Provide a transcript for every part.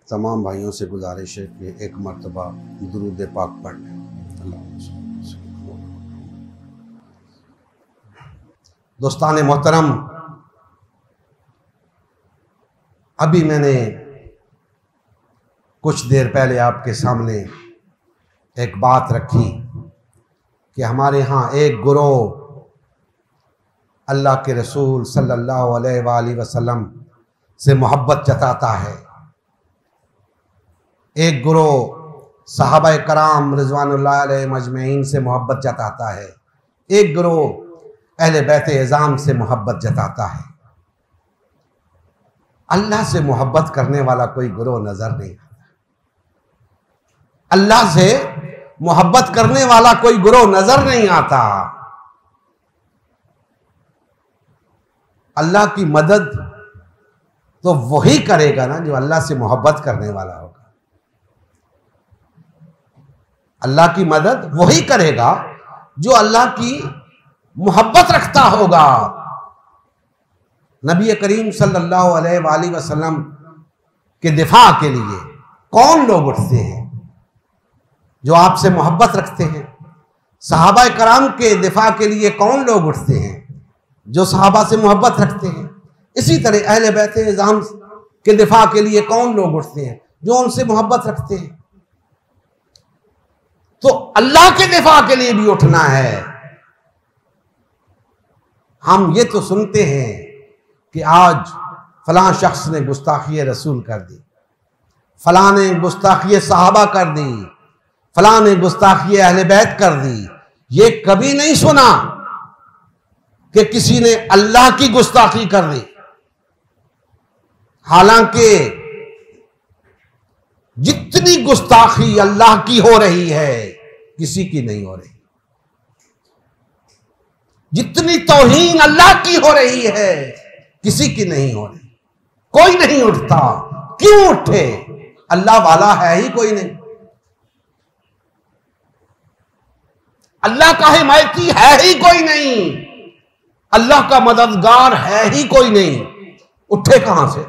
तमाम भाइयों से गुजारिश है कि एक मरतबा दुरूद पाक पढ़ लें। दोस्तान मोहतरम, अभी मैंने कुछ देर पहले आपके सामने एक बात रखी कि हमारे यहाँ एक गुरोह अल्लाह के रसूल सल्लल्लाहु अलैहि वसल्लम से मोहब्बत जताता है, एक गुरोह सहाबा कराम रिज़वानुल्लाह अलैहिम अजमईन से मोहब्बत जताता है, एक गुरोह अहले बैत एज़ाम से मोहब्बत जताता है। अल्लाह से मोहब्बत करने वाला कोई गुरोह नजर नहीं आता। अल्लाह से मोहब्बत करने वाला कोई गुरोह नजर नहीं आता। अल्लाह की मदद तो वही करेगा ना जो अल्लाह से मोहब्बत करने वाला होगा। अल्लाह की मदद वही करेगा जो अल्लाह की मोहब्बत रखता होगा। नबी करीम सल्लल्लाहु अलैहि वसल्लम के दिफा के लिए कौन लोग उठते हैं? जो आपसे मोहब्बत रखते हैं। सहाबा कराम के दिफा के लिए कौन लोग उठते हैं? जो सहाबा से मोहब्बत रखते हैं। इसी तरह अहले बैत एज़ाम के दिफा के लिए कौन लोग उठते हैं? जो उनसे मोहब्बत रखते हैं। तो अल्लाह के दिफा के लिए भी उठना है। हम ये तो सुनते हैं कि आज फलां शख्स ने गुस्ताखी रसूल कर दी, फलां ने गुस्ताखी सहाबा कर दी, फलां ने गुस्ताखी अहले बैत कर दी। ये कभी नहीं सुना कि किसी ने अल्लाह की गुस्ताखी कर दी। हालांकि जितनी गुस्ताखी अल्लाह की हो रही है किसी की नहीं हो रही। जितनी तौहीन अल्लाह की हो रही है किसी की नहीं हो रही। कोई नहीं उठता। क्यों उठे? अल्लाह वाला है ही कोई नहीं। अल्लाह का हिमायती है ही कोई नहीं। अल्लाह का मददगार है ही कोई नहीं। उठे कहां से?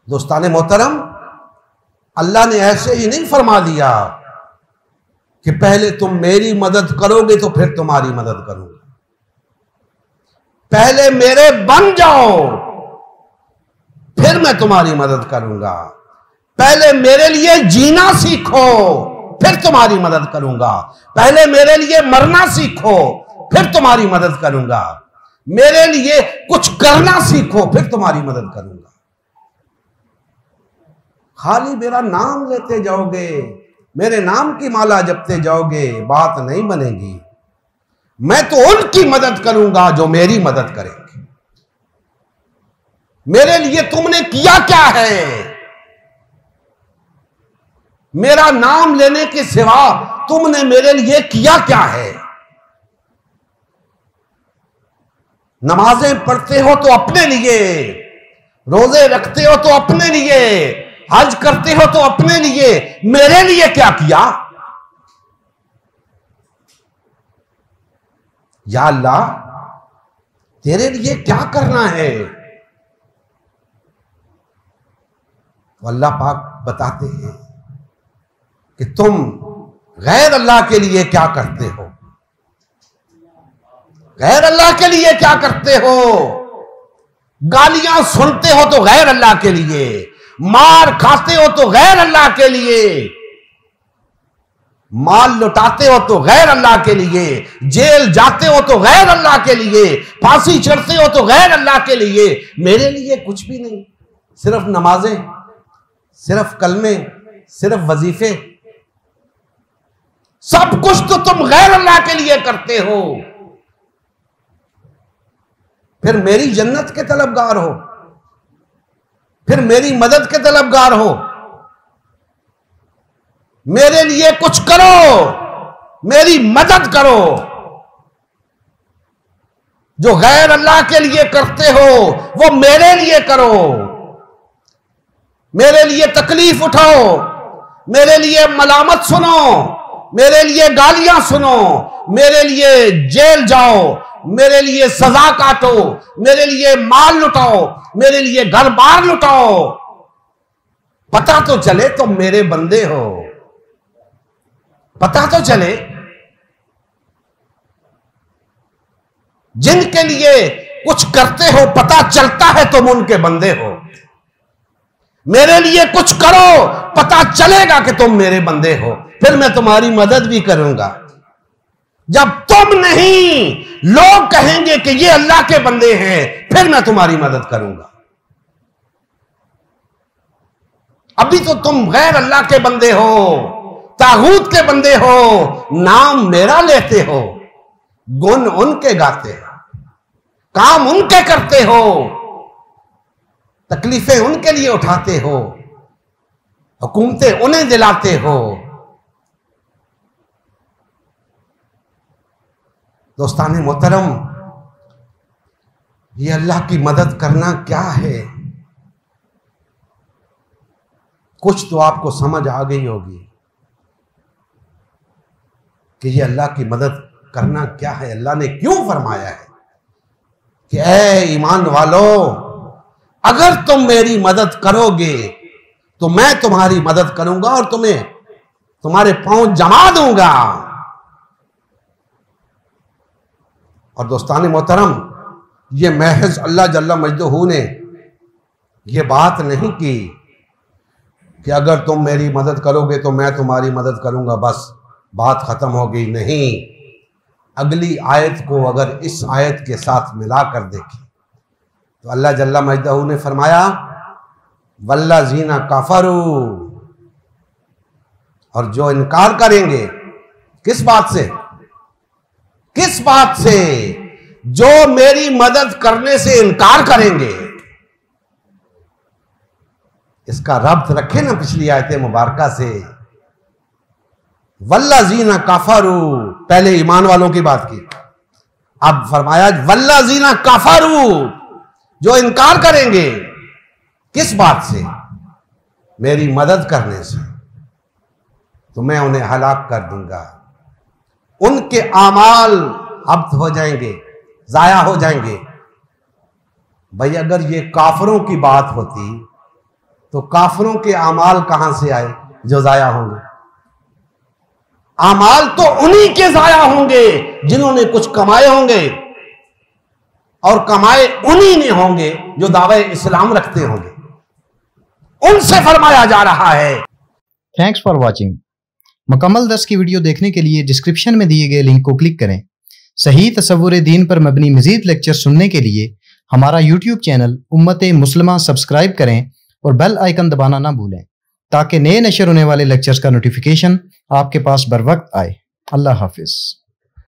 दोस्ताने मोहतरम, अल्लाह ने ऐसे ही नहीं फरमा दिया कि पहले तुम मेरी मदद करोगे तो फिर तुम्हारी मदद करूंगा। पहले मेरे बन जाओ फिर मैं तुम्हारी मदद करूंगा। पहले मेरे लिए जीना सीखो फिर तुम्हारी मदद करूंगा। पहले मेरे लिए मरना सीखो फिर तुम्हारी मदद करूंगा। मेरे लिए कुछ करना सीखो फिर तुम्हारी मदद करूंगा। खाली मेरा नाम लेते जाओगे, मेरे नाम की माला जपते जाओगे, बात नहीं बनेगी। मैं तो उनकी मदद करूंगा जो मेरी मदद करेंगे। मेरे लिए तुमने किया क्या है? मेरा नाम लेने के सिवा तुमने मेरे लिए किया क्या है? नमाजें पढ़ते हो तो अपने लिए, रोजे रखते हो तो अपने लिए, हज करते हो तो अपने लिए। मेरे लिए क्या किया? या अल्लाह, तेरे लिए क्या करना है? तो अल्लाह पाक बताते हैं कि तुम गैर अल्लाह के लिए क्या करते हो। गैर अल्लाह के लिए क्या करते हो? गालियां सुनते हो तो गैर अल्लाह के लिए, मार खाते हो तो गैर अल्लाह के लिए, माल लुटाते हो तो गैर अल्लाह के लिए, जेल जाते हो तो गैर अल्लाह के लिए, फांसी चढ़ते हो तो गैर अल्लाह के लिए। मेरे लिए कुछ भी नहीं। सिर्फ नमाजें, सिर्फ कलमे, सिर्फ वजीफे, सब कुछ तो तुम गैर अल्लाह के लिए करते हो। फिर मेरी जन्नत के तलबगार हो, फिर मेरी मदद के तलबगार हो। मेरे लिए कुछ करो, मेरी मदद करो। जो गैर अल्लाह के लिए करते हो वो मेरे लिए करो। मेरे लिए तकलीफ उठाओ, मेरे लिए मलामत सुनो, मेरे लिए गालियां सुनो, मेरे लिए जेल जाओ, मेरे लिए सजा काटो, मेरे लिए माल लुटाओ, मेरे लिए घर बार लुटाओ, पता तो चले तुम मेरे बंदे हो, पता तो चले। जिनके लिए कुछ करते हो पता चलता है तुम उनके बंदे हो। मेरे लिए कुछ करो, पता चलेगा कि तुम मेरे बंदे हो, फिर मैं तुम्हारी मदद भी करूंगा। जब तुम नहीं, लोग कहेंगे कि ये अल्लाह के बंदे हैं, फिर मैं तुम्हारी मदद करूंगा। अभी तो तुम गैर अल्लाह के बंदे हो, तागूत के बंदे हो, नाम मेरा लेते हो, गुण उनके गाते हो, काम उनके करते हो, तकलीफें उनके लिए उठाते हो, हुकूमतें उन्हें दिलाते हो। दोस्ताने मोहतरम, ये अल्लाह की मदद करना क्या है? कुछ तो आपको समझ आ गई होगी कि ये अल्लाह की मदद करना क्या है। अल्लाह ने क्यों फरमाया है कि ऐ ईमान वालों, अगर तुम मेरी मदद करोगे तो मैं तुम्हारी मदद करूंगा और तुम्हें तुम्हारे पांव जमा दूंगा। और दोस्ताने मोहतरम, ये महज अल्लाह जल्ला मजदूहू ने ये बात नहीं की कि अगर तुम मेरी मदद करोगे तो मैं तुम्हारी मदद करूंगा, बस बात खत्म हो गई। नहीं, अगली आयत को अगर इस आयत के साथ मिलाकर देखें तो अल्लाह जल्ला मजदहू ने फरमाया वल्लाज़ीना काफरू, और जो इनकार करेंगे किस बात से, किस बात से? जो मेरी मदद करने से इनकार करेंगे। इसका रब्त रखे ना पिछली आयत मुबारका से। वल्लाज़ीना काफरू, पहले ईमान वालों की बात की, अब फरमाया वल्लाज़ीना काफरू, जो इनकार करेंगे किस बात से? मेरी मदद करने से, तो मैं उन्हें हलाक कर दूंगा। उनके आमाल हब्त हो जाएंगे, जाया हो जाएंगे। भाई अगर ये काफरों की बात होती तो काफरों के आमाल कहां से आए जो जाया होंगे? आमाल तो उन्हीं के जाया होंगे जिन्होंने कुछ कमाए होंगे, और कमाए उन्हीं ने होंगे जो दावे इस्लाम रखते होंगे। उनसे फरमाया जा रहा है। Thanks for watching. मुकम्मल दर्स की वीडियो देखने के लिए डिस्क्रिप्शन में दिए गए लिंक को क्लिक करें। सही तसव्वुर दीन पर मबनी मजीद लेक्चर सुनने के लिए हमारा यूट्यूब चैनल उम्मत मुस्लिमा सब्सक्राइब करें और बेल आइकन दबाना ना भूलें, ताकि नए नशर होने वाले लेक्चर्स का नोटिफिकेशन आपके पास बर वक्त आए। अल्लाह हाफिज।